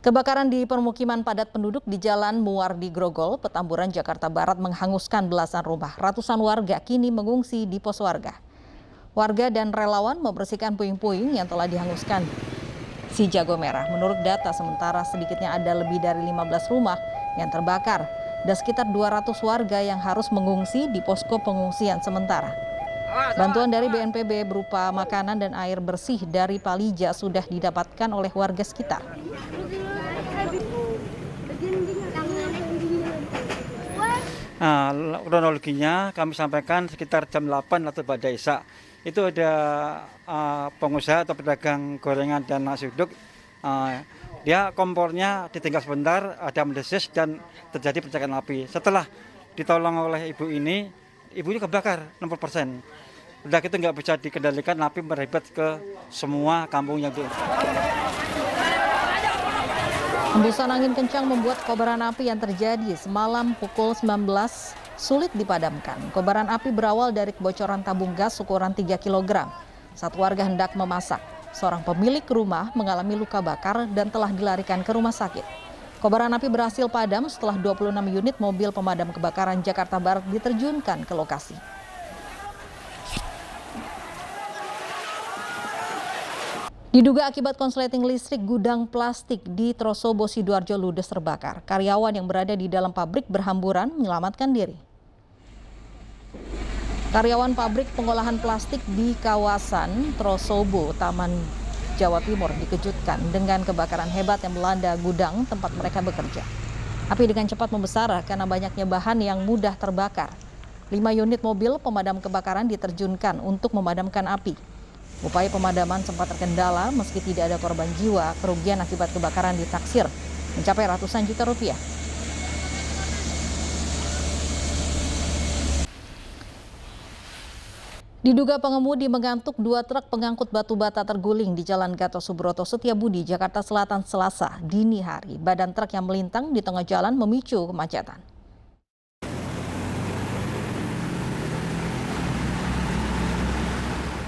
Kebakaran di permukiman padat penduduk di Jalan Muwardi Grogol, Petamburan, Jakarta Barat menghanguskan belasan rumah. Ratusan warga kini mengungsi di pos warga. Warga dan relawan membersihkan puing-puing yang telah dihanguskan si jago merah. Menurut data sementara sedikitnya ada lebih dari 15 rumah yang terbakar dan sekitar 200 warga yang harus mengungsi di posko pengungsian sementara. Bantuan dari BNPB berupa makanan dan air bersih dari Palija sudah didapatkan oleh warga sekitar. Nah, kronologinya kami sampaikan sekitar jam 8 atau pada Isya. Itu ada pengusaha atau pedagang gorengan dan nasi uduk. Dia kompornya ditinggal sebentar, ada mendesis dan terjadi percikan api. Setelah ditolong oleh ibu ini, ibunya kebakar 60%. Udah gitu nggak bisa dikendalikan, api merebet ke semua kampung yang di. Hembusan angin kencang membuat kobaran api yang terjadi semalam pukul 19 sulit dipadamkan. Kobaran api berawal dari kebocoran tabung gas ukuran 3 kg. Saat warga hendak memasak, seorang pemilik rumah mengalami luka bakar dan telah dilarikan ke rumah sakit. Kobaran api berhasil padam setelah 26 unit mobil pemadam kebakaran Jakarta Barat diterjunkan ke lokasi. Diduga akibat konsleting listrik, gudang plastik di Trosobo, Sidoarjo ludes terbakar. Karyawan yang berada di dalam pabrik berhamburan menyelamatkan diri. Karyawan pabrik pengolahan plastik di kawasan Trosobo, Taman Jawa Timur dikejutkan dengan kebakaran hebat yang melanda gudang tempat mereka bekerja. Api dengan cepat membesar karena banyaknya bahan yang mudah terbakar. 5 unit mobil pemadam kebakaran diterjunkan untuk memadamkan api. Upaya pemadaman sempat terkendala meski tidak ada korban jiwa. Kerugian akibat kebakaran ditaksir mencapai ratusan juta rupiah. Diduga pengemudi mengantuk, 2 truk pengangkut batu bata terguling di Jalan Gatot Subroto, Setiabudi, Jakarta Selatan, Selasa dini hari. Badan truk yang melintang di tengah jalan memicu kemacetan.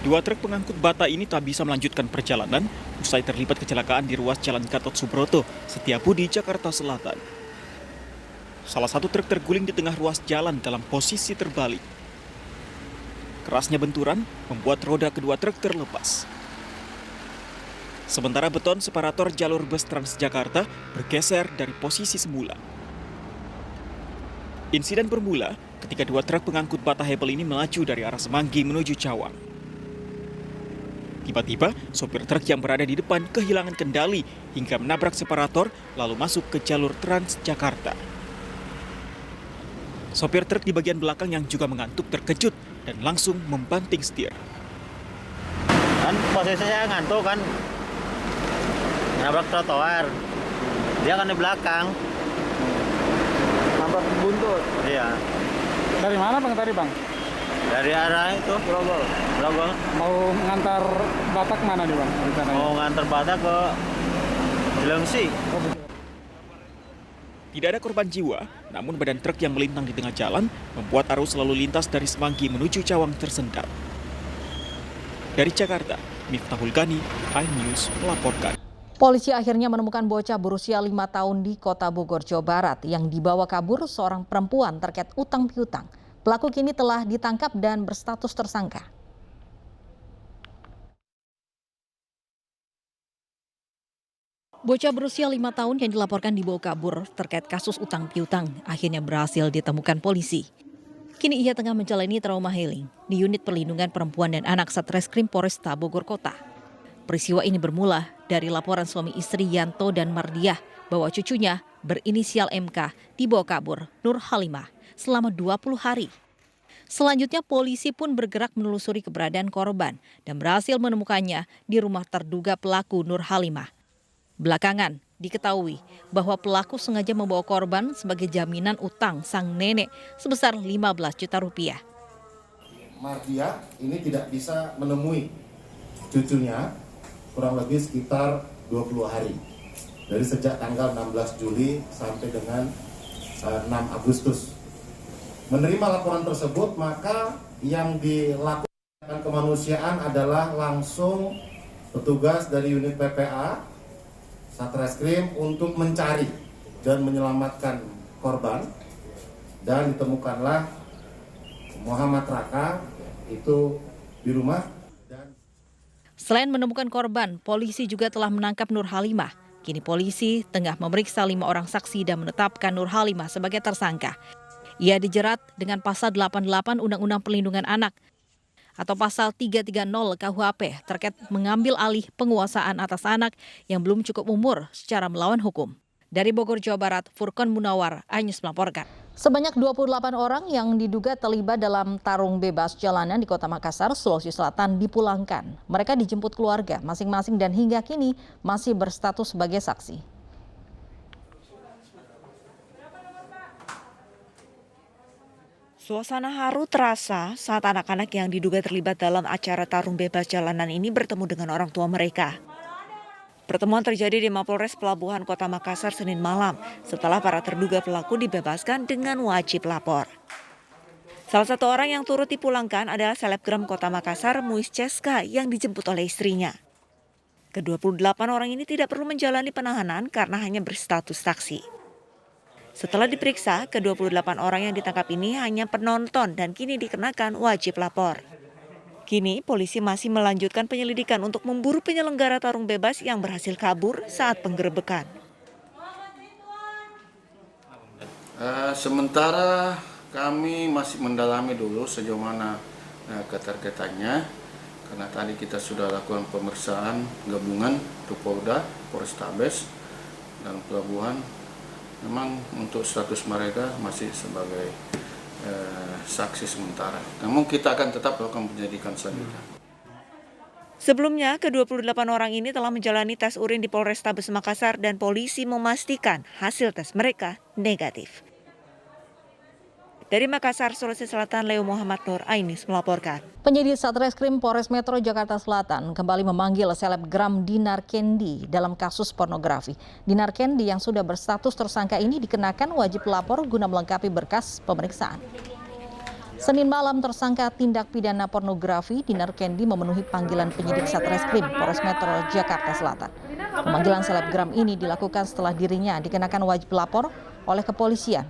Dua truk pengangkut bata ini tak bisa melanjutkan perjalanan usai terlibat kecelakaan di ruas Jalan Gatot Subroto, Setiabudi, Jakarta Selatan. Salah satu truk terguling di tengah ruas jalan dalam posisi terbalik. Kerasnya benturan membuat roda kedua truk terlepas. Sementara beton separator jalur bus Transjakarta bergeser dari posisi semula. Insiden bermula ketika 2 truk pengangkut bata hebel ini melaju dari arah Semanggi menuju Cawang. Tiba-tiba, sopir truk yang berada di depan kehilangan kendali hingga menabrak separator lalu masuk ke jalur Transjakarta. Sopir truk di bagian belakang yang juga mengantuk terkejut dan langsung membanting setir. Kan posisinya ngantuk kan, nabrak trotoar. Dia kan di belakang. Nabrak buntut. Iya. Dari mana Bang tadi Bang? Dari arah itu Grogol. Mau ngantar Batak mana nih Bang? Mau ngantar Batak ke Cilengsi. Tidak ada korban jiwa, namun badan truk yang melintang di tengah jalan membuat arus lalu lintas dari Semanggi menuju Cawang tersendat. Dari Jakarta, Miftahul Gani, iNews melaporkan. Polisi akhirnya menemukan bocah berusia 5 tahun di Kota Bogor, Jawa Barat yang dibawa kabur seorang perempuan terkait utang piutang. Pelaku kini telah ditangkap dan berstatus tersangka. Bocah berusia 5 tahun yang dilaporkan dibawa kabur terkait kasus utang piutang akhirnya berhasil ditemukan polisi. Kini ia tengah menjalani trauma healing di unit perlindungan perempuan dan anak Satreskrim Polresta Bogor Kota. Peristiwa ini bermula dari laporan suami istri Yanto dan Mardiah bahwa cucunya berinisial MK dibawa kabur Nur Halimah selama 20 hari. Selanjutnya polisi pun bergerak menelusuri keberadaan korban dan berhasil menemukannya di rumah terduga pelaku Nur Halimah. Belakangan diketahui bahwa pelaku sengaja membawa korban sebagai jaminan utang sang nenek sebesar 15 juta rupiah. Mardiah ini tidak bisa menemui cucunya kurang lebih sekitar 20 hari. Dari sejak tanggal 16 Juli sampai dengan 6 Agustus. Menerima laporan tersebut, maka yang dilakukan kemanusiaan adalah langsung petugas dari unit PPA Satreskrim untuk mencari dan menyelamatkan korban, dan ditemukanlah Muhammad Raka itu di rumah. Selain menemukan korban, polisi juga telah menangkap Nur Halimah. Kini polisi tengah memeriksa 5 orang saksi dan menetapkan Nur Halimah sebagai tersangka. Ia dijerat dengan pasal 88 Undang-Undang Perlindungan Anak atau pasal 330 KUHP terkait mengambil alih penguasaan atas anak yang belum cukup umur secara melawan hukum. Dari Bogor, Jawa Barat, Furqon Munawar, iNews melaporkan. Sebanyak 28 orang yang diduga terlibat dalam tarung bebas jalanan di Kota Makassar, Sulawesi Selatan dipulangkan. Mereka dijemput keluarga masing-masing dan hingga kini masih berstatus sebagai saksi. Suasana haru terasa saat anak-anak yang diduga terlibat dalam acara tarung bebas jalanan ini bertemu dengan orang tua mereka. Pertemuan terjadi di Mapolres Pelabuhan Kota Makassar Senin malam setelah para terduga pelaku dibebaskan dengan wajib lapor. Salah satu orang yang turut dipulangkan adalah selebgram Kota Makassar, Muiz Ceska, yang dijemput oleh istrinya. Ke-28 orang ini tidak perlu menjalani penahanan karena hanya berstatus saksi. Setelah diperiksa, ke-28 orang yang ditangkap ini hanya penonton dan kini dikenakan wajib lapor. Kini polisi masih melanjutkan penyelidikan untuk memburu penyelenggara tarung bebas yang berhasil kabur saat penggerebekan. Sementara kami masih mendalami dulu sejauh mana keterkaitannya, karena tadi kita sudah lakukan pemeriksaan gabungan Polda, Polrestabes, dan Pelabuhan. Memang untuk status mereka masih sebagai saksi sementara. Namun kita akan tetap melakukan penyelidikan selanjutnya. Sebelumnya, ke-28 orang ini telah menjalani tes urin di Polrestabes Makassar dan polisi memastikan hasil tes mereka negatif. Dari Makassar, Sulawesi Selatan, Leo Muhammad Nur, iNews melaporkan. Penyidik Satreskrim Polres Metro Jakarta Selatan kembali memanggil selebgram Dinar Kendi dalam kasus pornografi. Dinar Kendi yang sudah berstatus tersangka ini dikenakan wajib lapor guna melengkapi berkas pemeriksaan. Senin malam tersangka tindak pidana pornografi Dinar Kendi memenuhi panggilan penyidik Satreskrim Polres Metro Jakarta Selatan. Pemanggilan selebgram ini dilakukan setelah dirinya dikenakan wajib lapor oleh kepolisian.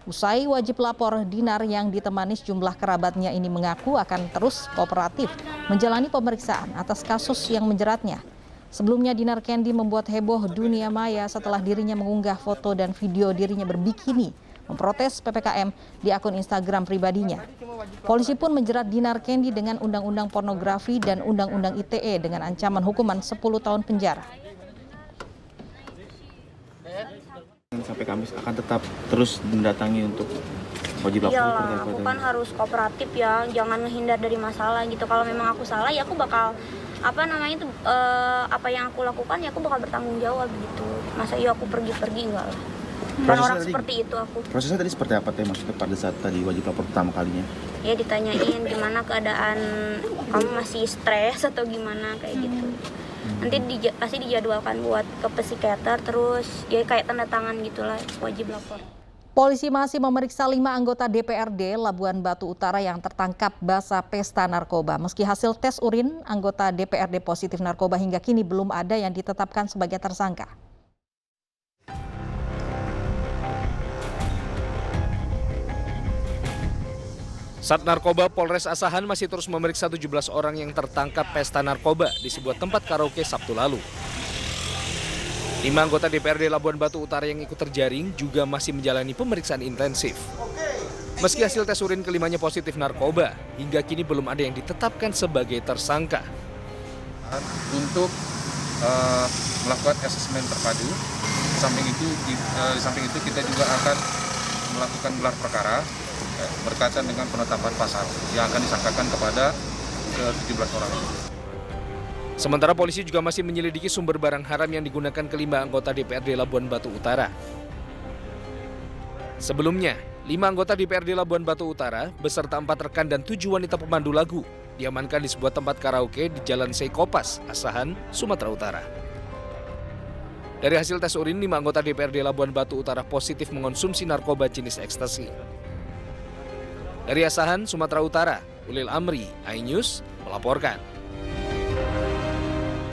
Usai wajib lapor, Dinar yang ditemani sejumlah kerabatnya ini mengaku akan terus kooperatif menjalani pemeriksaan atas kasus yang menjeratnya. Sebelumnya Dinar Kendi membuat heboh dunia maya setelah dirinya mengunggah foto dan video dirinya berbikini memprotes PPKM di akun Instagram pribadinya. Polisi pun menjerat Dinar Kendi dengan Undang-Undang Pornografi dan Undang-Undang ITE dengan ancaman hukuman 10 tahun penjara. Sampai Kamis akan tetap terus mendatangi untuk wajib lapor. Iyalah, aku kan harus kooperatif ya, jangan menghindar dari masalah gitu. Kalau memang aku salah ya aku bakal apa yang aku lakukan ya aku bakal bertanggung jawab gitu. Masa iya aku pergi-pergi enggak lah. Bukan orang seperti itu aku. Prosesnya tadi seperti apa Teh maksudnya pada saat tadi wajib lapor pertama kalinya? Ya ditanyain gimana keadaan kamu, masih stres atau gimana kayak gitu. Nanti pasti dijadwalkan buat ke psikiater, terus ya kayak tanda tangan gitulah, wajib lapor. Polisi masih memeriksa 5 anggota DPRD Labuan Batu Utara yang tertangkap basah pesta narkoba. Meski hasil tes urin anggota DPRD positif narkoba, hingga kini belum ada yang ditetapkan sebagai tersangka. Sat Narkoba Polres Asahan masih terus memeriksa 17 orang yang tertangkap pesta narkoba di sebuah tempat karaoke Sabtu lalu. 5 anggota DPRD Labuan Batu Utara yang ikut terjaring juga masih menjalani pemeriksaan intensif. Meski hasil tes urin kelimanya positif narkoba, hingga kini belum ada yang ditetapkan sebagai tersangka. Untuk melakukan asesmen terpadu, di samping itu kita juga akan melakukan gelar perkara berkaitan dengan penetapan pasal yang akan disangkakan kepada ke-17 orang. Sementara polisi juga masih menyelidiki sumber barang haram yang digunakan kelima anggota DPRD Labuan Batu Utara. Sebelumnya, 5 anggota DPRD Labuan Batu Utara beserta 4 rekan dan 7 wanita pemandu lagu diamankan di sebuah tempat karaoke di Jalan Seikopas, Asahan, Sumatera Utara. Dari hasil tes urin, 5 anggota DPRD Labuan Batu Utara positif mengonsumsi narkoba jenis ekstasi. Dari Asahan, Sumatera Utara, Ulil Amri, iNews melaporkan.